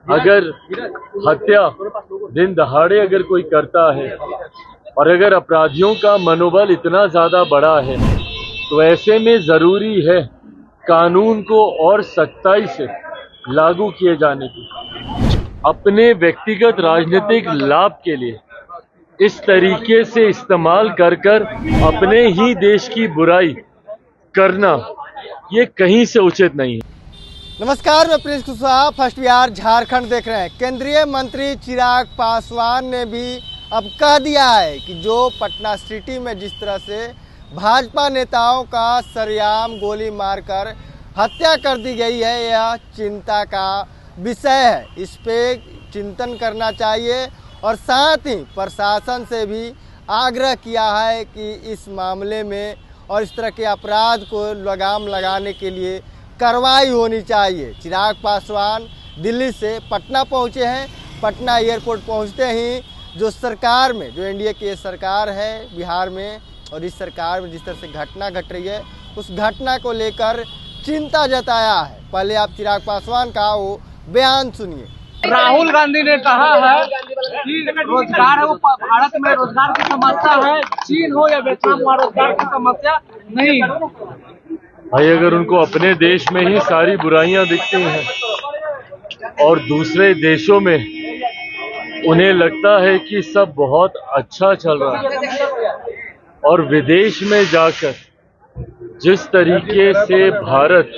अगर हत्या दिन दहाड़े अगर कोई करता है और अगर अपराधियों का मनोबल इतना ज्यादा बड़ा है तो ऐसे में जरूरी है कानून को और सख्ताई से लागू किए जाने की। अपने व्यक्तिगत राजनीतिक लाभ के लिए इस तरीके से इस्तेमाल कर कर अपने ही देश की बुराई करना ये कहीं से उचित नहीं है। नमस्कार, मैं प्रिंस कुशवाहा फर्स्ट बिहार झारखंड देख रहे हैं। केंद्रीय मंत्री चिराग पासवान ने भी अब कह दिया है कि जो पटना सिटी में जिस तरह से भाजपा नेताओं का सरेआम गोली मारकर हत्या कर दी गई है, यह चिंता का विषय है। इस पे चिंतन करना चाहिए और साथ ही प्रशासन से भी आग्रह किया है कि इस मामले में और इस तरह के अपराध को लगाम लगाने के लिए कार्रवाई होनी चाहिए। चिराग पासवान दिल्ली से पटना पहुंचे हैं। पटना एयरपोर्ट पहुंचते ही जो सरकार में जो एनडीए की सरकार है बिहार में और इस सरकार में जिस तरह से घटना घट रही है उस घटना को लेकर चिंता जताया है। पहले आप चिराग पासवान का वो बयान सुनिए। राहुल गांधी ने कहा है कि रोजगार है वो भारत में रोजगार की समस्या है, चीन हो या वियतनाम वहाँ रोजगार की समस्या नहीं है। भाई अगर उनको अपने देश में ही सारी बुराइयां दिखती हैं और दूसरे देशों में उन्हें लगता है कि सब बहुत अच्छा चल रहा है और विदेश में जाकर जिस तरीके से भारत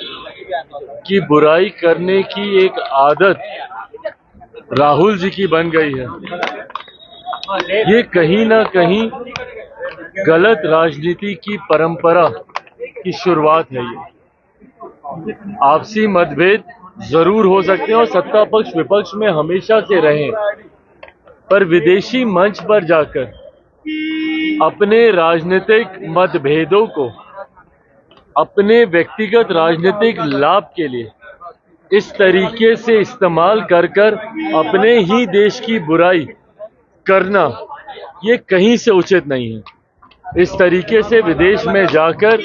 की बुराई करने की एक आदत राहुल जी की बन गई है, ये कहीं ना कहीं गलत राजनीति की परंपरा की शुरुआत है। ये आपसी मतभेद जरूर हो सकते हैं और सत्ता पक्ष विपक्ष में हमेशा से रहे, पर विदेशी मंच पर जाकर अपने राजनीतिक मतभेदों को अपने व्यक्तिगत राजनीतिक लाभ के लिए इस तरीके से इस्तेमाल कर कर अपने ही देश की बुराई करना ये कहीं से उचित नहीं है। इस तरीके से विदेश में जाकर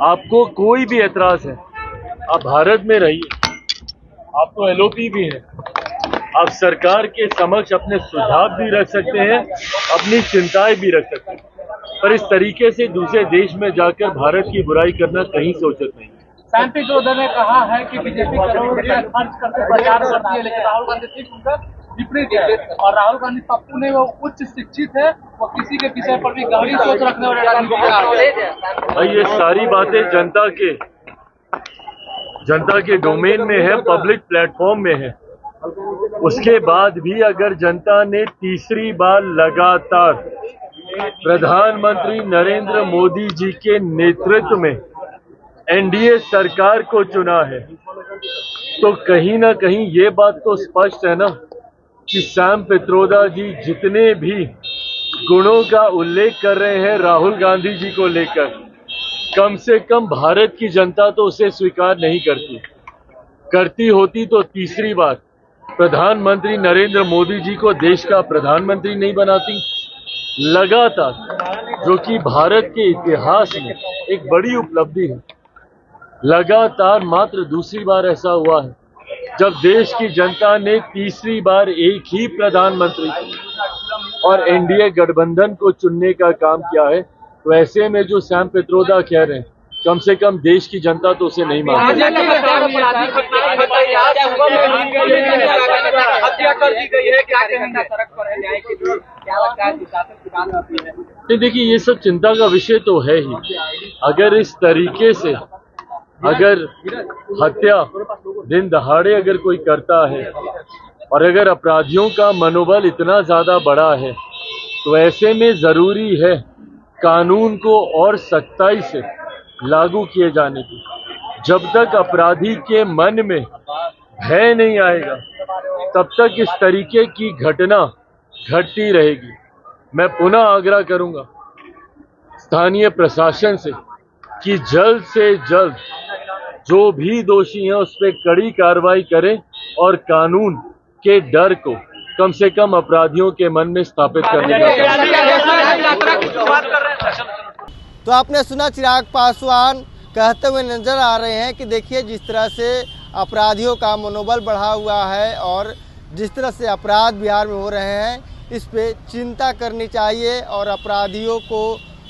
आपको कोई भी एतराज है, आप भारत में रहिए, आपको एलओपी भी है, आप सरकार के समक्ष अपने सुझाव भी रख सकते हैं, अपनी चिंताएं भी रख सकते हैं, पर इस तरीके से दूसरे देश में जाकर भारत की बुराई करना कहीं से उचित नहीं है। सैम पित्रोदा ने कहा है कि बीजेपी करोड़ों रुपया खर्च करके प्रचार करती है, लेकिन राहुल गांधी ठीक उनका विपरीत है। और राहुल गांधी पप्पू ने वो उच्च शिक्षित है, वो किसी के विषय पर भी गहरी सोच रखने वाले। भाई ये सारी बातें जनता के डोमेन में है, पब्लिक प्लेटफॉर्म में है। उसके बाद भी अगर जनता ने तीसरी बार लगातार प्रधानमंत्री नरेंद्र मोदी जी के नेतृत्व में एनडीए सरकार को चुना है तो कहीं ना कहीं ये बात तो स्पष्ट है ना कि सैम पित्रोदा जी जितने भी गुणों का उल्लेख कर रहे हैं राहुल गांधी जी को लेकर, कम से कम भारत की जनता तो उसे स्वीकार नहीं करती होती तो तीसरी बार प्रधानमंत्री नरेंद्र मोदी जी को देश का प्रधानमंत्री नहीं बनाती। लगातार, जो कि भारत के इतिहास में एक बड़ी उपलब्धि है, लगातार मात्र दूसरी बार ऐसा हुआ है जब देश की जनता ने तीसरी बार एक ही प्रधानमंत्री और एनडीए गठबंधन को चुनने का काम किया है। तो ऐसे में जो सैम पित्रोदा कह रहे हैं, कम से कम देश की जनता तो उसे नहीं मानती। देखिए ये सब चिंता का विषय तो है ही। अगर इस तरीके से अगर हत्या दिन दहाड़े अगर कोई करता है और अगर अपराधियों का मनोबल इतना ज्यादा बड़ा है तो ऐसे में जरूरी है कानून को और सख्ताई से लागू किए जाने की। जब तक अपराधी के मन में भय नहीं आएगा तब तक इस तरीके की घटना घटती रहेगी। मैं पुनः आग्रह करूंगा स्थानीय प्रशासन से कि जल्द से जल्द जो भी दोषी हैं उस पर कड़ी कार्रवाई करें और कानून के डर को कम से कम अपराधियों के मन में स्थापित करने का। तो आपने सुना चिराग पासवान कहते हुए नजर आ रहे हैं कि देखिए जिस तरह से अपराधियों का मनोबल बढ़ा हुआ है और जिस तरह से अपराध बिहार में हो रहे हैं इस पे चिंता करनी चाहिए और अपराधियों को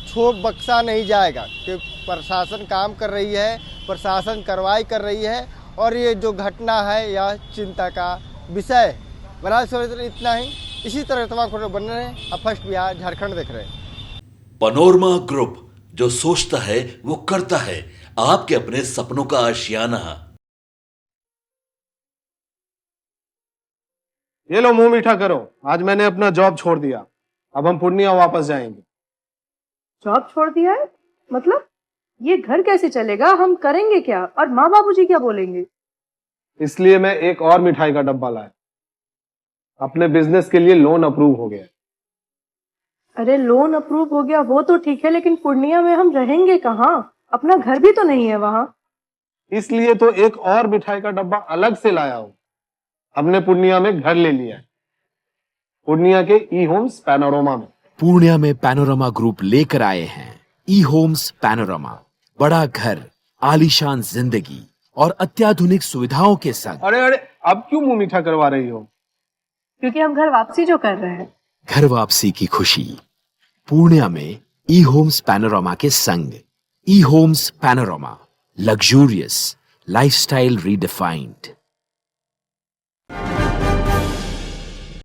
छोड़ बख्शा नहीं जाएगा कि प्रशासन काम कर रही है, प्रशासन कार्रवाई कर रही है और ये जो घटना है यह चिंता का विषय है। बहरहाल इतना ही, इसी तरह तमाम खबरें बन रहे हैं। अब फर्स्ट बिहार झारखंड देख रहे हैं। पनोरमा ग्रुप, जो सोचता है वो करता है। आपके अपने सपनों का आशियाना। ये लो मुंह मीठा करो, आज मैंने अपना जॉब छोड़ दिया, अब हम पूर्णिया वापस जाएंगे। जॉब छोड़ दिया है? मतलब ये घर कैसे चलेगा? हम करेंगे क्या? और माँ बाबूजी क्या बोलेंगे? इसलिए मैं एक और मिठाई का डब्बा लाया। अपने बिजनेस के लिए लोन अप्रूव हो गया। अरे लोन अप्रूव हो गया वो तो ठीक है, लेकिन पूर्णिया में हम रहेंगे कहाँ? अपना घर भी तो नहीं है वहाँ। इसलिए तो एक और मिठाई का डब्बा अलग से लाया हूँ। हमने पूर्णिया में घर ले लिया है, पूर्णिया के ई होम्स पैनोरमा में। पूर्णिया में पैनोरमा ग्रुप लेकर आए हैं ई होम्स पैनोरमा। बड़ा घर, आलीशान जिंदगी और अत्याधुनिक सुविधाओं के संग। अरे अरे, अब क्यों मुंह मीठा करवा रही हो? क्योंकि हम घर वापसी जो कर रहे हैं। घर वापसी की खुशी पूर्णिया में ई होम्स पैनोरमा के संग। E homes panorama, luxurious lifestyle redefined.